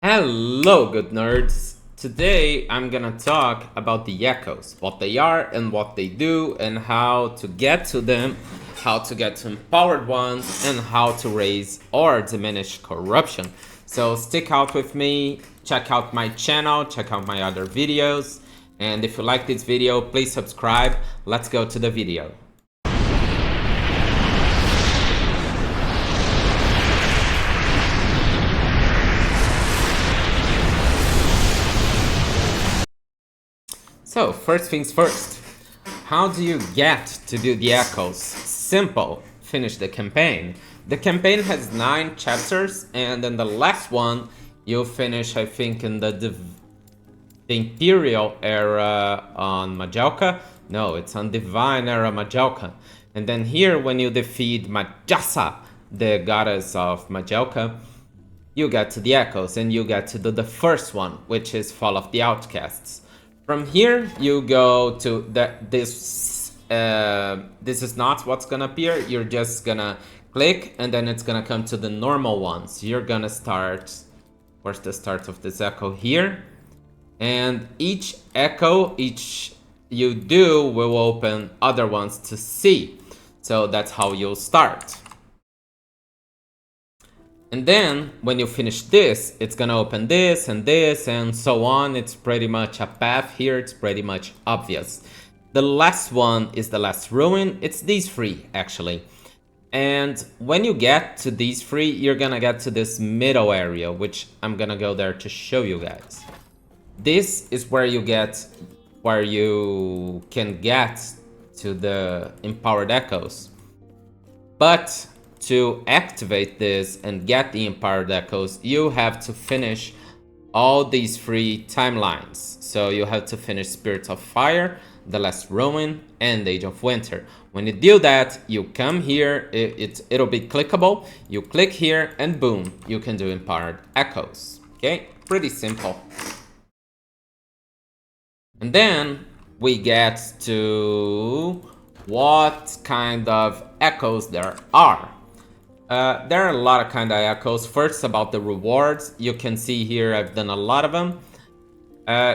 Hello, good nerds! Today I'm gonna talk about the echoes, what they are and what they do, and how to get to them, how to get to empowered ones, and how to raise or diminish corruption. So stick out with me, check out my channel, check out my other videos, and if you like this video, please subscribe. Let's go to the video. So, first things first. How do you get to do the echoes? Simple. Finish the campaign. The campaign has 9 chapters, and then the last one you'll finish, I think, in the Imperial era on Majalka. No, it's on Divine era Majalka. And then here, when you defeat Majasa, the goddess of Majalka, you get to the echoes, and you get to do the first one, which is Fall of the Outcasts. From here, you go to this is not what's gonna appear. You're just gonna click, and then it's gonna come to the normal ones. You're gonna start, where's the start of this echo? Here. And each echo, each you do, will open other ones to see. So that's how you'll start. And then, when you finish this, it's gonna open this and so on. It's pretty much a path here, it's pretty much obvious. The last one is the last ruin. It's these 3, actually. And when you get to these 3, you're gonna get to this middle area, which I'm gonna go there to show you guys. This is where you can get to the empowered echoes. But to activate this and get the empowered echoes, you have to finish all these 3 timelines. So you have to finish Spirits of Fire, The Last Ruin, and Age of Winter. When you do that, you come here, it'll be clickable. You click here and boom, you can do empowered echoes. Okay, pretty simple. And then we get to what kind of echoes there are. There are a lot of kind of echoes. First, about the rewards. You can see here I've done a lot of them.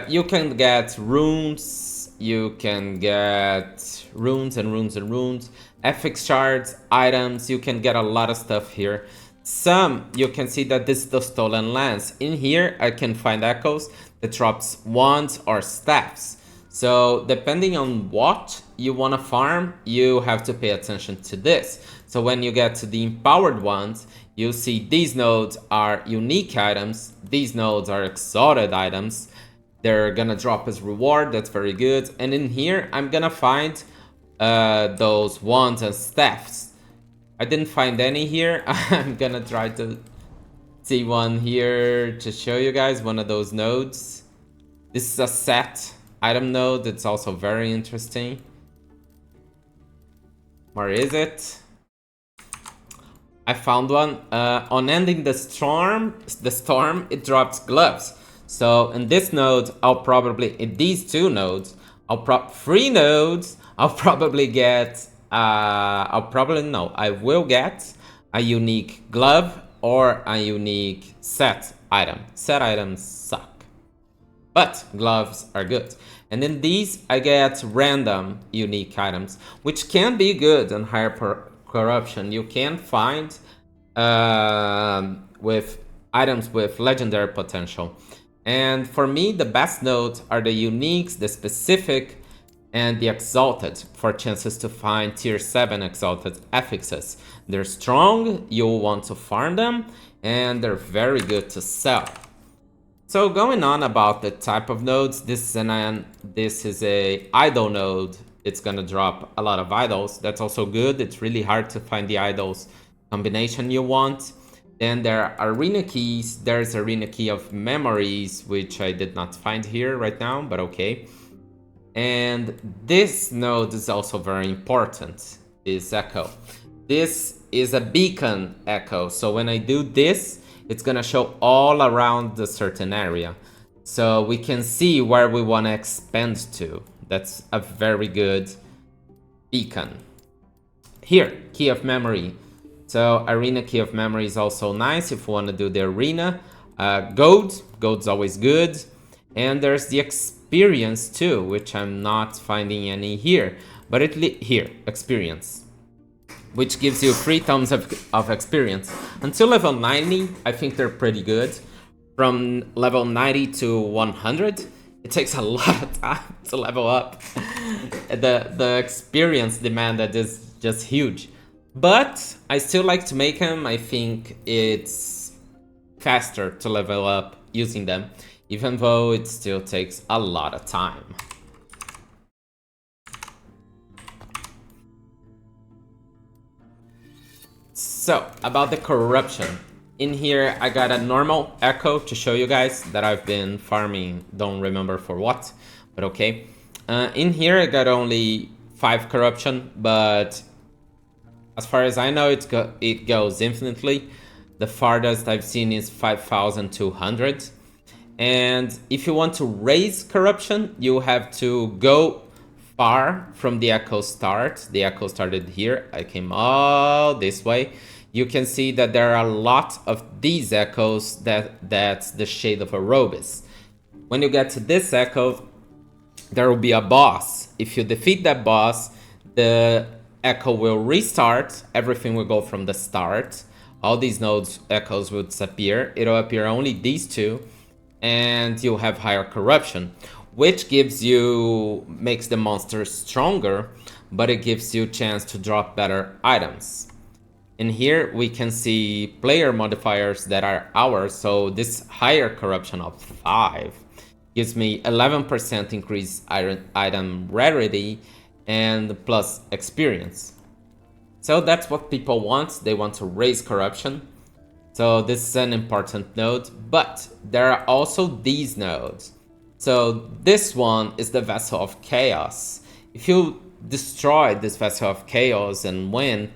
You can get runes. You can get runes and runes and runes. FX shards, items. You can get a lot of stuff here. Some, you can see that this is the stolen lance. In here, I can find echoes that drops wands or staffs. So depending on what you want to farm, you have to pay attention to this. So when you get to the empowered ones, you'll see these nodes are unique items. These nodes are exalted items. They're gonna drop as reward. That's very good. And in here, I'm gonna find those wands and staffs. I didn't find any here. I'm gonna try to see one here to show you guys one of those nodes. This is a set item node. It's also very interesting. Where is it? I found one. On ending the storm, it drops gloves. So in this node, I'll probably, in these 2 nodes, 3 nodes, I'll probably get, I will get a unique glove or a unique set item. Set items suck, but gloves are good. And in these, I get random unique items, which can be good and higher corruption. You can find with items with legendary potential. And for me, the best nodes are the uniques, the specific, and the exalted, for chances to find tier 7 exalted affixes. They're strong, you'll want to farm them, and they're very good to sell. So going on about the type of nodes, this is a idol node. It's gonna drop a lot of idols. That's also good. It's really hard to find the idols combination you want. Then there are arena keys. There's arena key of memories, which I did not find here right now, but okay. And this node is also very important, is echo. This is a beacon echo. So when I do this, it's gonna show all around the certain area. So we can see where we wanna expand to. That's a very good beacon. Here, key of memory. So arena key of memory is also nice if you wanna do the arena. Gold's always good. And there's the experience too, which I'm not finding any here. But here, experience, which gives you 3 tons of experience. Until level 90, I think they're pretty good. From level 90 to 100, it takes a lot of time to level up. The experience demanded is just huge. But I still like to make them. I think it's faster to level up using them, even though it still takes a lot of time. So, about the corruption. In here, I got a normal echo to show you guys that I've been farming, don't remember for what, but okay. In here, I got only 5 corruption, but as far as I know, it goes infinitely. The farthest I've seen is 5,200. And if you want to raise corruption, you have to go far from the echo start. The echo started here. I came all this way. You can see that there are a lot of these echoes that's the shade of orobyss. When you get to this echo, there will be a boss. If you defeat that boss, the echo will restart. Everything will go from the start. All these nodes echoes will disappear. It'll appear only these two, and you'll have higher corruption, which makes the monster stronger, but it gives you a chance to drop better items. In here, we can see player modifiers that are ours. So this higher corruption of 5 gives me 11% increased item rarity and plus experience. So that's what people want. They want to raise corruption. So this is an important node, but there are also these nodes. So this one is the Vessel of Chaos. If you destroy this Vessel of Chaos and win,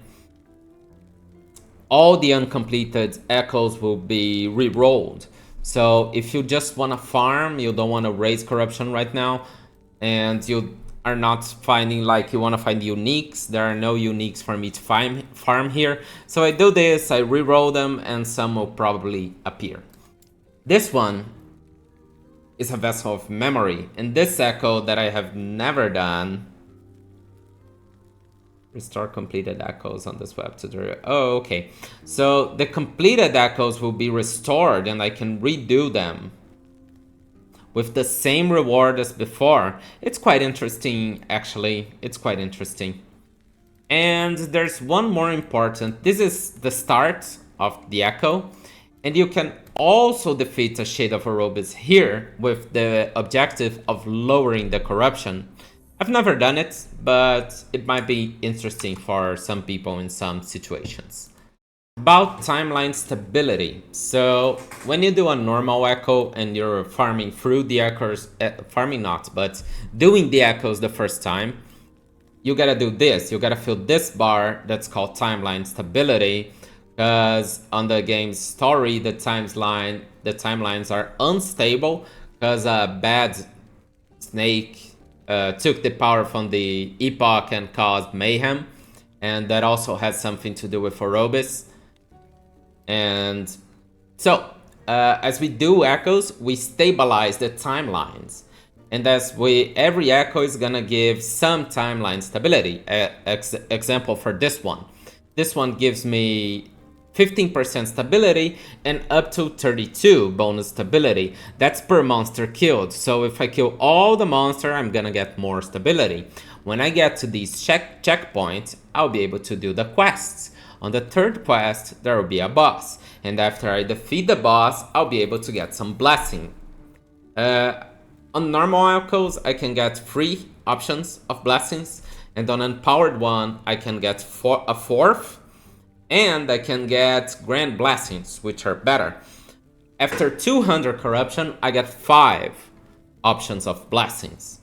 all the uncompleted echoes will be re-rolled. So if you just want to farm, you don't want to raise corruption right now, and you are not finding, like, you want to find uniques, there are no uniques for me to farm here. So I do this, I re-roll them, and some will probably appear. This one is a Vessel of Memory, and this echo that I have never done. Restore completed echoes on this web tutorial. Oh, okay. So the completed echoes will be restored and I can redo them with the same reward as before. It's quite interesting, actually. It's quite interesting. And there's one more important. This is the start of the echo. And you can also defeat a Shade of orobyss here with the objective of lowering the corruption. I've never done it, but it might be interesting for some people in some situations. About timeline stability. So when you do a normal echo and you're farming through the echoes, farming not, but doing the echoes the first time, you gotta do this. You gotta fill this bar that's called timeline stability, because on the game's story, the timelines are unstable because a bad snake took the power from the epoch and caused mayhem, and that also has something to do with orobyss. And so as we do echoes, we stabilize the timelines, and every echo is gonna give some timeline stability. Example for this one gives me 15% stability and up to 32 bonus stability. That's per monster killed. So if I kill all the monster, I'm gonna get more stability. When I get to these checkpoints, I'll be able to do the quests. On the third quest, there will be a boss. And after I defeat the boss, I'll be able to get some blessing. On normal echoes, I can get 3 options of blessings. And on empowered one, I can get a 4th. And I can get grand blessings, which are better. After 200 corruption, I get 5 options of blessings.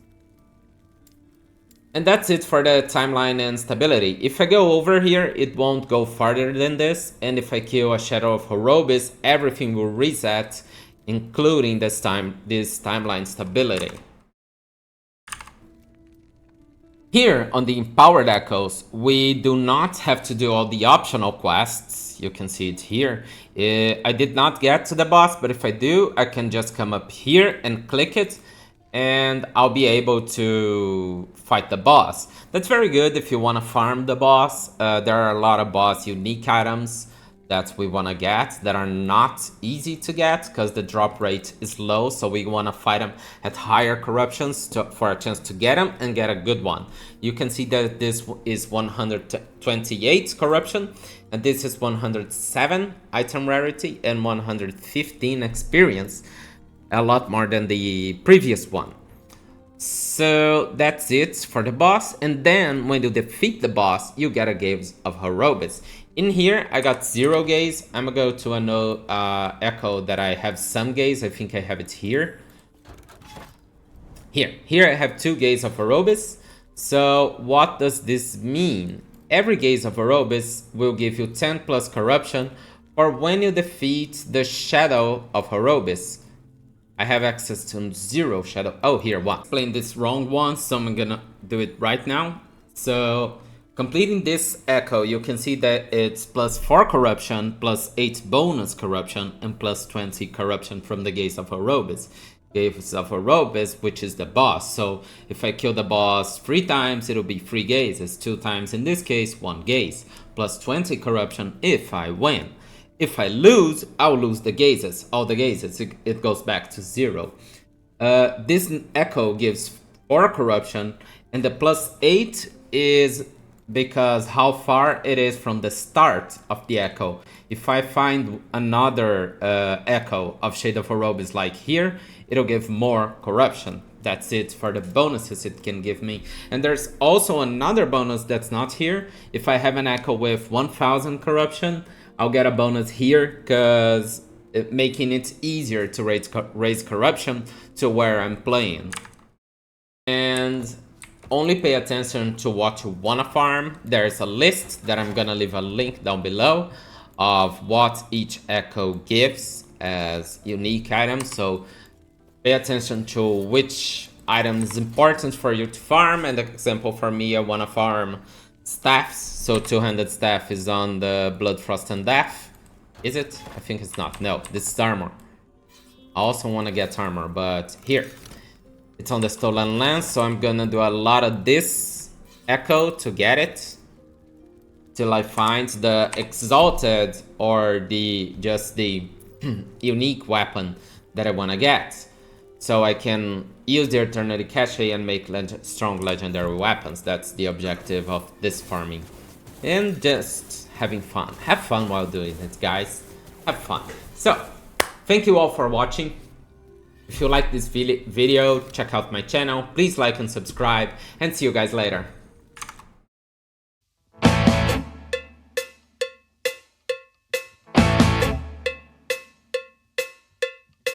And that's it for the timeline and stability. If I go over here, it won't go farther than this. And if I kill a Shadow of orobyss, everything will reset, including this timeline stability. Here on the Empowered Echoes, we do not have to do all the optional quests. You can see it here. I did not get to the boss, but if I do, I can just come up here and click it, and I'll be able to fight the boss. That's very good if you want to farm the boss. There are a lot of boss unique items that we want to get that are not easy to get because the drop rate is low, so we want to fight them at higher corruptions for a chance to get them and get a good one. You can see that this is 128 corruption and this is 107 item rarity and 115 experience, a lot more than the previous one. So that's it for the boss, and then when you defeat the boss, you get a gaze of orobyss. In here, I got 0 gaze. I'm gonna go to a echo that I have some gaze. I think I have it here. Here I have 2 gaze of orobyss. So what does this mean? Every gaze of orobyss will give you 10 plus corruption, or when you defeat the shadow of orobyss. I have access to 0 shadow. Oh, here, 1. Playing this wrong one, so I'm gonna do it right now. So, completing this echo, you can see that it's plus 4 corruption, plus 8 bonus corruption, and plus 20 corruption from the gaze of orobyss. Gaze of orobyss, which is the boss. So, if I kill the boss 3 times, it'll be 3 gazes. 2 times in this case, 1 gaze. Plus 20 corruption if I win. If I lose, I'll lose the gazes, all the gazes, it goes back to 0. This echo gives 4 corruption, and the plus 8 is because how far it is from the start of the echo. If I find another echo of Shade of orobyss like here, it'll give more corruption. That's it for the bonuses it can give me. And there's also another bonus that's not here. If I have an echo with 1000 corruption, I'll get a bonus here because making it easier to raise corruption to where I'm playing. And only pay attention to what you want to farm. There's a list that I'm gonna leave a link down below of what each echo gives as unique items. So pay attention to which item is important for you to farm. And example for me, I want to farm staffs, so 200 staff is on the Blood, Frost, and Death. Is it? I think it's not. No, this is armor. I also want to get armor, but here. It's on the Stolen Lance, so I'm gonna do a lot of this echo to get it. Till I find the Exalted or just the unique weapon that I want to get. So I can use the Eternity Cache and make strong legendary weapons. That's the objective of this farming. And just having fun. Have fun while doing it, guys. Have fun. So, thank you all for watching. If you like this video, check out my channel. Please like and subscribe. And see you guys later.